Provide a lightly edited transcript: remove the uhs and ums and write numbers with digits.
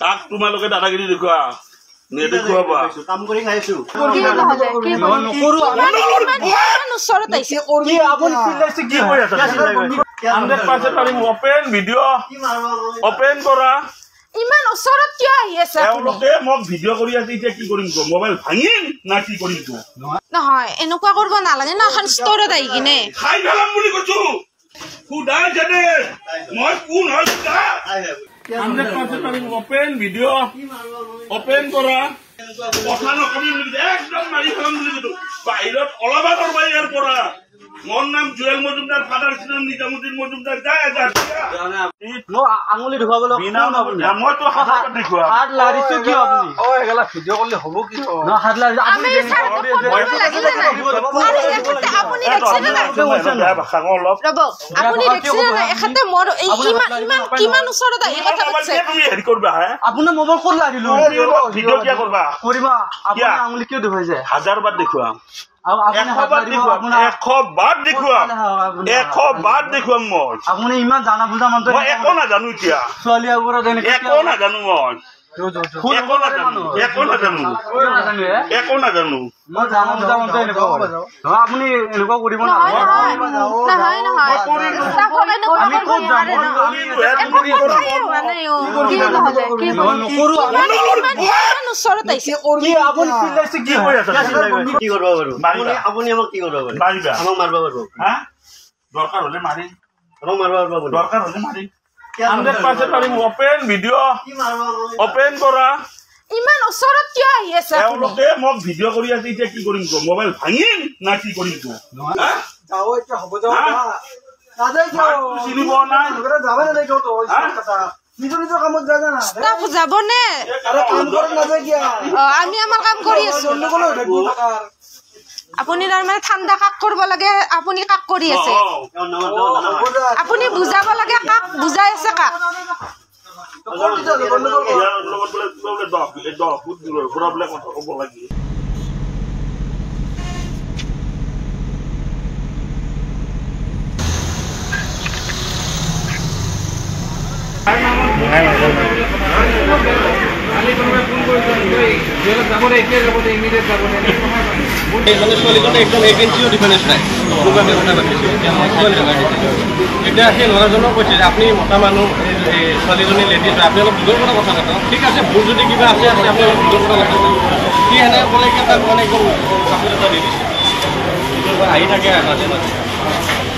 তাক তোমালোকে দাদাগিৰি দেখুৱা নেদেখুৱাবা কাম কৰি খাইছো অপেন ভিডিঅ' অপেন কৰা ইমান ওচৰত কিয় আহি আছে তেওঁলোকে মোক ভিডিঅ' কৰি আছে এতিয়া কি কৰিম মোবাইল ভাঙিম না কি কৰিম নহয় এনেকুৱা কৰিব নালাগে না এখন ষ্টৰত আহি কিনে খাই পেলাম বুলি কৈছো সুদাই জানে মই কোন হয় অপেন ভিডিঅ' অপেন কৰা কথা নকবি একদম মাৰি পেলাম বুলি কৈছো বাহিৰত ওলাবা কৰবা ইয়াৰ পৰা মোৰ নাম জুৱেল মজুমদাৰ ফাদাৰ নাম নিজামুদ্দিন মজুমদাৰ আঙুলি ধুৱাবলৈ মইতো হাত দেখুৱা হাত লাৰিছো কিয় আপুনি ভিডিঅ' কৰিলে হ'ব কি হাত লাৰিছো আপোনাৰ মোবাইল ক'ত লাৰিলো ভিডিঅ' কিয় কৰবা কৰিবা আপোনাৰ আঙুলি কিয় ধুৱাইছে 1000 বাৰ দেখুৱা 100 বাৰ দেখুৱাম মই আপুনি ইমান জানা বুজা মানুহ মই একো নাজানো এতিয়া ছোৱালী একো নাজানো মই একো নাজানো মই জানা বুজা মানুহ আপুনি এনেকুৱা কৰিব আপুনি আমাক কি কৰিব আমাক মাৰিব পাৰিব দৰকাৰ হলে মাৰিম আমাক মাৰিব পাৰিব দৰকাৰ হলে মাৰিম 100% পাৰিম অপেন ভিডিঅ' অপেন কৰা ইমান ওচৰত কিয় আহি আছে তেওঁলোকে মোক ভিডিঅ' কৰি আছে এতিয়া কি কৰিম মোবাইল ভাঙিম না কি কৰিম চিনি পোৱা নাই যাবনে আমি আমাৰ কাম কৰি আছো আপুনি তাৰমানে ঠাণ্ডা কাক কৰিব লাগে আপুনি কাক কৰি আছে আপুনি বুজাব লাগে কাক বুজাই আছে কাক ছোৱালীজনে একদম 1 ইঞ্চিও ডিফাৰেঞ্চ নাই এতিয়া সেই ল'ৰাজনক কৈছে যে আপুনি মতা মানুহ ছোৱালীজনী লেডিজ হয় আপুনি অলপ দূৰৰ পৰা কথা নাথাকক ঠিক আছে ভুল যদি কিবা আছে আপুনি অলপ দূৰৰ পৰা কথা সি সেনেকৈ ক'লে তাক মানে একদম কাপোৰ এটা দি দিছে আহি থাকে মাজে মাজে